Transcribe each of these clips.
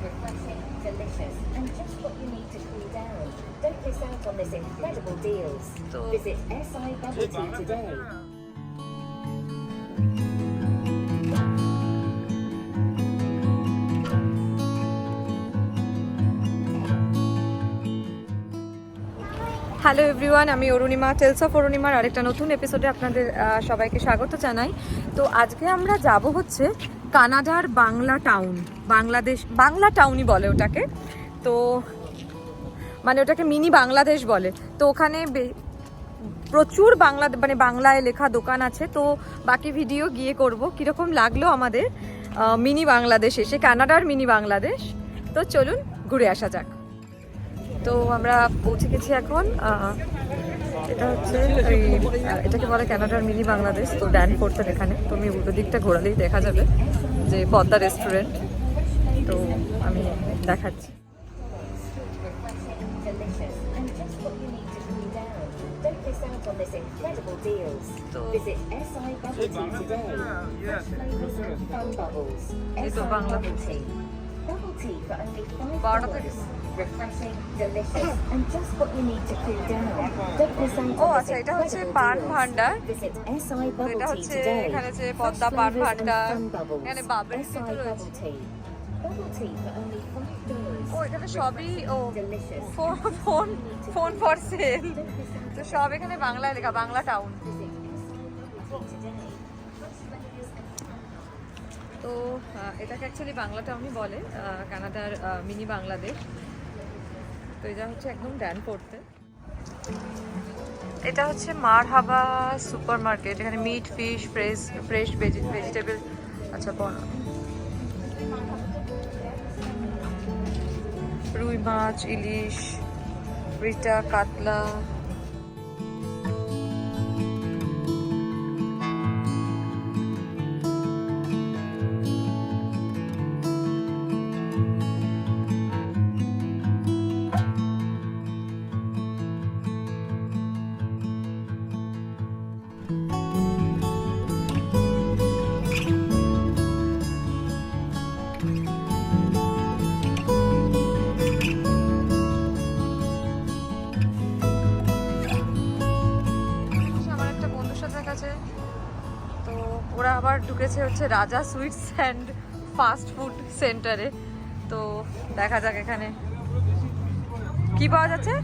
Refreshing, delicious, and just what you need to cool down. Don't miss out on this incredible deals. Visit SI Bubble Tea today. Hello everyone, আমি Arunima, tales of অরুণিমার আরেকটা নতুন এপিসোডে আপনাদের সবাইকে স্বাগত জানাই। তো আজকে আমরা যাব হচ্ছে কানাডার বাংলা টাউন, বাংলা টাউনই বলে ওটাকে। তো মানে ওটাকে মিনি বাংলাদেশ বলে। তো ওখানে প্রচুর বাংলায় লেখা দোকান আছে। তো বাকি ভিডিও গিয়ে করব কীরকম লাগলো আমাদের মিনি বাংলাদেশ এসে, কানাডার মিনি বাংলাদেশ। তো চলুন ঘুরে আসা যাক। তো আমরা পৌঁছে গেছি এখন। এটা হচ্ছে এটাকে বলে কানাডার মিনি বাংলাদেশ। তো ড্যানফোর্থের এখানে তুমি উল্টো দিকটা ঘোরালেই দেখা যাবে যে পদ্মা রেস্টুরেন্ট। তো আমি দেখাচ্ছি। এই তো বাংলা ও আচ্ছা, এটা হচ্ছে পান ভান্ডার। এটা হচ্ছে এখানে যে পদ্মা পান ভান্ডার, এখানে বাবেল রয়েছে। ও এখানে সবই ফোন ফর সেল। তো সব এখানে বাংলায় লেখা, বাংলা টাউন। তো এটাকে অ্যাকচুয়ালি বাংলা টাউনই বলে, কানাডার মিনি বাংলাদেশ। তো এটা হচ্ছে একদম ড্যানফোর্থে। এটা হচ্ছে মারহাবা সুপার মার্কেট। এখানে মিট, ফিশ, ফ্রেশ ভেজিটেবল, আচ্ছা রুই মাছ, ইলিশ, রিটা, কাতলা। তো ওরা আবার ঢুকেছে হচ্ছে রাজা সুইটস অ্যান্ড ফাস্ট ফুড সেন্টারে। তো দেখা যাক এখানে কি পাওয়া যাচ্ছে।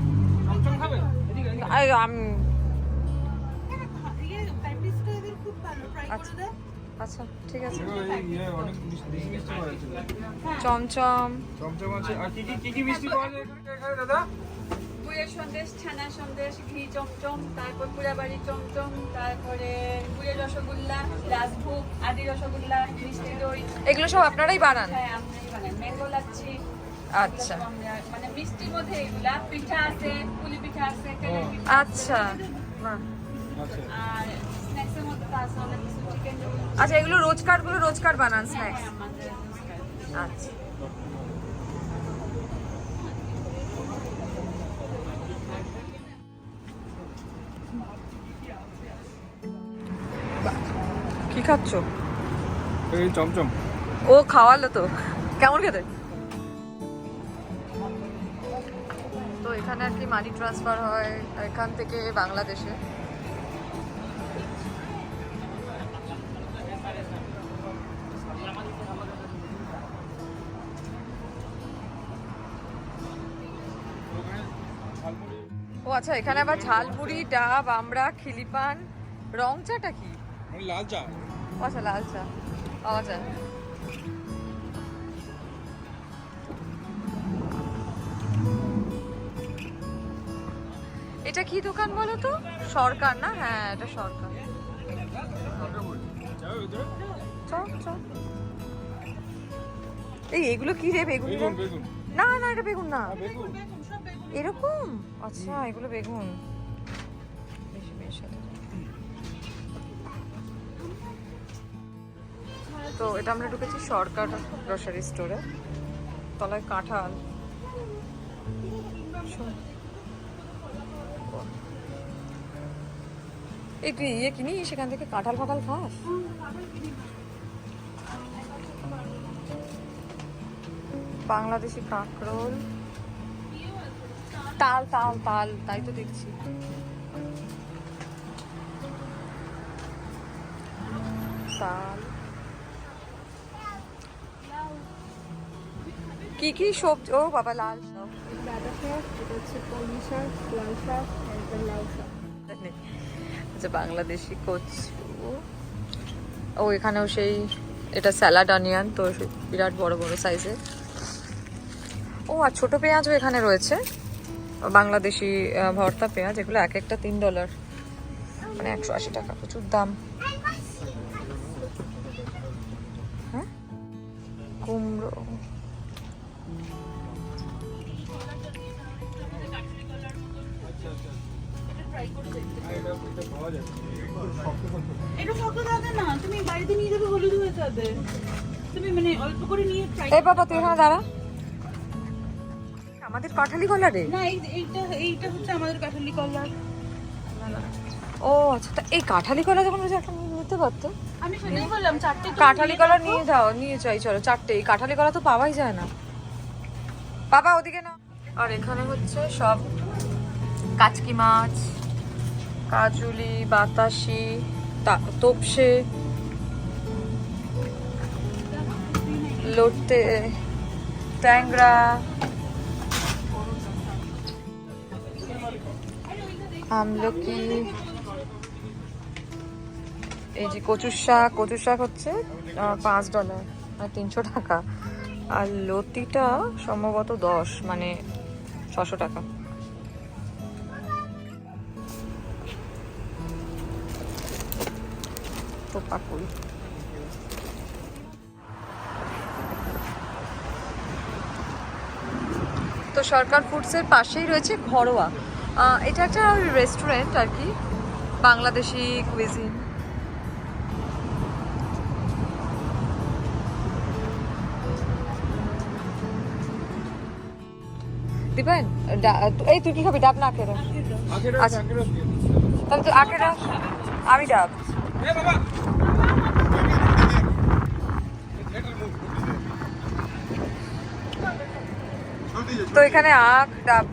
আচ্ছা ঠিক আছে। চমচম আছে। আর কি মিষ্টি পাওয়া যায় এখানে দাদা? গুড়ের সন্দেশ, ছানা সন্দেশ, ঘি চমচম, তারপর পুরাবাড়ি চমচম, তারপরে গুড়ের রসগোল্লা, রাজভোগ, আদি রসগোল্লা, মিষ্টি দই। এগুলো সব আপনারাই বানান? হ্যাঁ, আমরাই বানাই। ম্যাঙ্গো লাচ্ছি। আচ্ছা, মানে মিষ্টির মধ্যে এগুলা পিঠা আছে, পুলি পিঠা আছে, তেলের পিঠা। আচ্ছা আর স্ন্যাক্সের মধ্যে তো আছে অনেক কিছু, চিকেন রোল। আচ্ছা, এগুলো রোজকার বানান স্ন্যাক্স? আমাদের আচ্ছা। কি খাচ্ছ? এই চমচম। ও খাওয়ালো তো, কেমন খেতে? তো এখানে আর কি মানি ট্রান্সফার হয় এখান থেকে বাংলাদেশে। ও আচ্ছা, এখানে আবার ঝালমুড়ি, ডাব, আমড়া, খিলিপান। রং চাটা কি? লাল চা। আচ্ছা, লাল চা পাওয়া যায়। এটা কি দোকান বলো তো? সরকার না? হ্যাঁ, এটা সরকার। এই এগুলো কি রে? বেগুন? না না, এটা বেগুন না। এরকম? আচ্ছা, এগুলো বেগুন। তো এটা আমরা ঢুকেছি সরকার গ্রসারি স্টোরে। তলায় কাঁঠাল। এই তুই ইয়ে কিনি, সেখান থেকে কাঁঠাল ফাঁঠাল খাস? বাংলাদেশি কাঁকরোল, তাল তাল তাল, তাই তো দেখছি। তাল, কি কি সবজি? ও বাবা, লাল শাক, আচ্ছা বাংলাদেশি কচু। ও এখানেও সেই, এটা স্যালাড অনিয়ন, তো বিরাট বড় বড় সাইজের। ও আর ছোট পেঁয়াজও এখানে রয়েছে, বাংলাদেশি ভর্তা পেঁয়াজ, এগুলো এক একটা $3, মানে 180 টাকা, প্রচুর দাম। হ্যাঁ, কুমড়ো, এটা শক্ত থাকে না, তুমি বাড়িতে নিয়ে যাবে, হলুদ হয়ে যাবে। তুমি মানে অল্প করে নিয়ে ট্রাই। এই বাবা তুই এখানে দাঁড়া। আমাদের কাঁঠালি কলা রে? না, এইটা হচ্ছে আমাদের কাঠালি কলা। ও আচ্ছা, তা এই কাঁঠালি কলা যখন রয়েছে একটা নিতে পারতো। আমি সেটাই বললাম, 4টে কাঁঠালি কলা নিয়ে যাও, নিয়ে যাই, চলো 4টে। এই কাঁঠালি কলা তো পাওয়াই যায় না। বাবা ওদিকে না। আর এখানে হচ্ছে সব কাচকি মাছ, কাজুলি, বাতাসি, তোপসে, লোটে, ট্যাংরা, আমলকি, এই যে কচুর শাক। কচুর শাক হচ্ছে $5, মানে 300 টাকা। আর লতিটা সম্ভবত 10, মানে 600 টাকা। তো পাকুড়ি, তো সরকার ফুডসের পাশেই রয়েছে ঘরোয়া। এটা একটা রেস্টুরেন্ট আর কি, বাংলাদেশি কুইজিন। দিবেন? এই তুই কি খাবি? ডাব না আখের রস? আচ্ছা তাহলে তুই আখের রস, আমি ডাব। তো এখানে আখ, ডাব।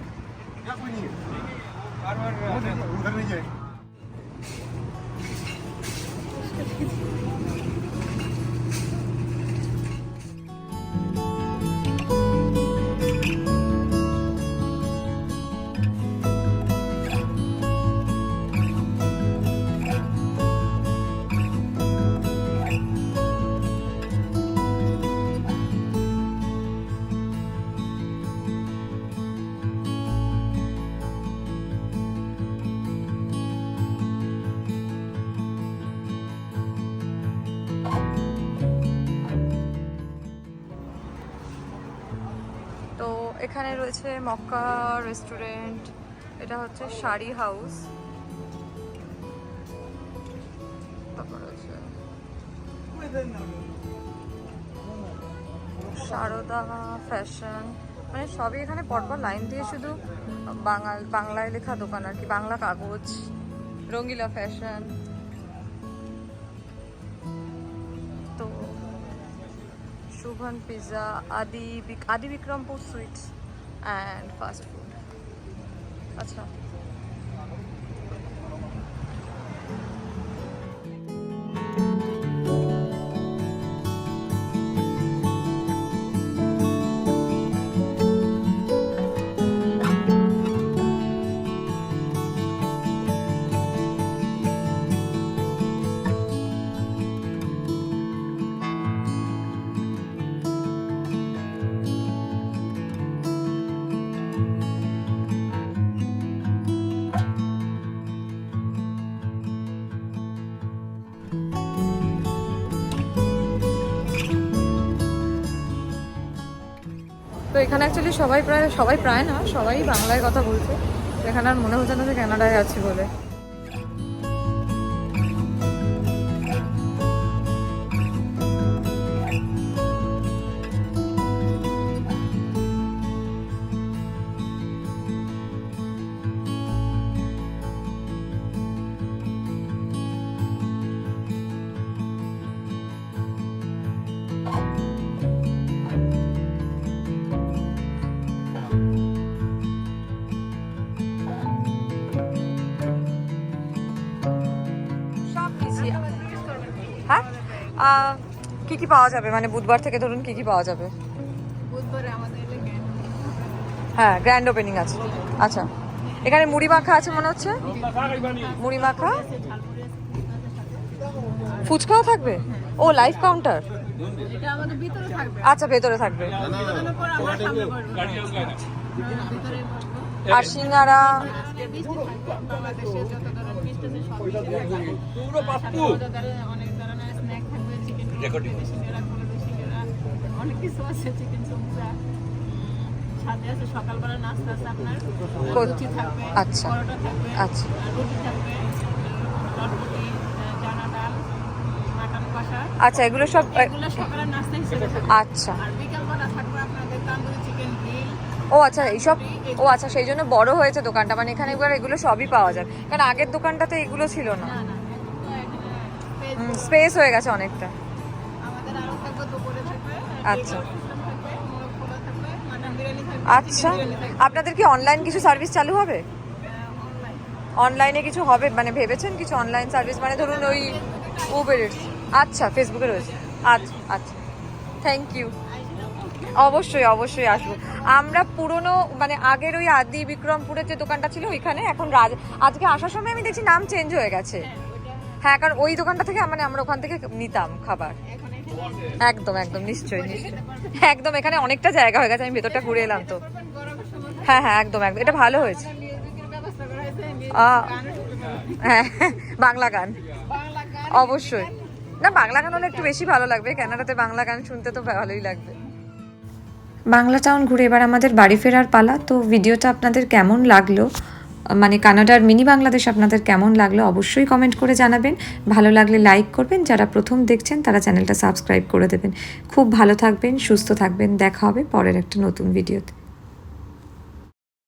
তো এখানে রয়েছে মক্কা রেস্টুরেন্ট, এটা হচ্ছে শাড়ি হাউস, তারপর রয়েছে সারদা ফ্যাশন, মানে সবই এখানে পরপর লাইন দিয়ে শুধু বাংলায় লেখা দোকান আর কি, বাংলা কাগজ, রঙ্গিলা ফ্যাশন। তো শুভন পিৎজা, আদি Bikrampur sweets and fast food. আচ্ছা তো এখানে অ্যাকচুয়ালি সবাই প্রায় না, সবাই বাংলায় কথা বলছে। এখানে আর মনে হচ্ছে না যে কানাডায় আছি বলে। কি কি পাওয়া যাবে মানে বুধবার থেকে ধরুন কি কি পাওয়া যাবে? বুধবারে আমাদের হ্যাঁ, গ্র্যান্ড ওপেনিং আছে। আচ্ছা, এখানে মুড়ি মাখা আছে মনে হচ্ছে, মুড়ি মাখা, ফুচকাও থাকবে। ও লাইভ কাউন্টার, এটা আমাদের ভিতরে থাকবে। আচ্ছা ভেতরে থাকবে। উদ্বোধনের পর আমরা সামনে বসবো। ভিতরে বসবো। আর সিঙ্গারা, আজকে মিষ্টি থাকবে। বাংলাদেশে যত ধরনের মিষ্টি আছে সব মিষ্টি থাকবে। অনেক ধরনের স্ন্যাক থাকবে, চিকেন সিঙ্গারা, কোলাবি সিঙ্গারা, অনেক কিছু আছে, চিকেন সমুচা। সাথে আছে সকালবেলা নাস্তা আছে আপনার, লুচি থাকবে, আচ্ছা। পরোটা থাকবে, আচ্ছা। রুটি থাকবে, লটপটি, চানা ডাল, মাটন কষা। আচ্ছা এগুলো সব এগুলো সকালের নাস্তা হিসেবে থাকবে। আচ্ছা। আর বিকালবেলা থাকবে আপনাদের তান্দুরি চিকেন গ্রিল। ও আচ্ছা এইসব, ও আচ্ছা সেই জন্য বড় হয়েছে দোকানটা, মানে এখানে এবার এগুলো সবই পাওয়া যায়, কারণ আগের দোকানটাতে এগুলো ছিল না, না না, এখানে স্পেস হয়ে গেছে অনেকটা। আমাদের আরো থাকবে, দুপুরে থাকবে, আচ্ছা। থাকবে, মোরগ পোলাও থাকবে, মাটন বিরিয়ানি থাকবে, আচ্ছা, চিকেন বিরিয়ানি থাকবে। আপনাদের কি অনলাইন কিছু সার্ভিস চালু হবে? অনলাইন অনলাইনে কিছু হবে মানে ভেবেছেন কিছু অনলাইন সার্ভিস, মানে ধরুন ওই উবের? আচ্ছা, ফেসবুকে রয়েছে। আচ্ছা আচ্ছা, থ্যাংক ইউ। অবশ্যই অবশ্যই আসবো। আমরা পুরনো মানে আগের ওই আদি বিক্রমপুরের যে দোকানটা ছিল ওইখানে, এখন আজকে আসার সময় আমি দেখছি নাম চেঞ্জ হয়ে গেছে। হ্যাঁ, কারণ ওই দোকানটা থেকে মানে আমরা ওখান থেকে নিতাম খাবার। একদম একদম, নিশ্চয়ই নিশ্চয়ই, একদম। এখানে অনেকটা জায়গা হয়ে গেছে, আমি ভেতরটা ঘুরে এলাম তো। হ্যাঁ হ্যাঁ, একদম একদম, এটা ভালো হয়েছে। মিউজিকের ব্যবস্থা করা হয়েছে, হ্যাঁ, বাংলা গান বাংলা গান অবশ্যই। না, বাংলা গান হলে একটু বেশি ভালো লাগবে, কানাডাতে বাংলা গান শুনতে তো ভালোই লাগবে। বাংলা টাউন ঘুরে এবার আমাদের বাড়ি ফেরার পালা। তো ভিডিওটা আপনাদের কেমন লাগলো, মানে কানাডার মিনি বাংলাদেশ আপনাদের কেমন লাগলো অবশ্যই কমেন্ট করে জানাবেন। ভালো লাগলে লাইক করবেন, যারা প্রথম দেখছেন তারা চ্যানেলটা সাবস্ক্রাইব করে দেবেন। খুব ভালো থাকবেন, সুস্থ থাকবেন, দেখা হবে পরের একটা নতুন ভিডিওতে।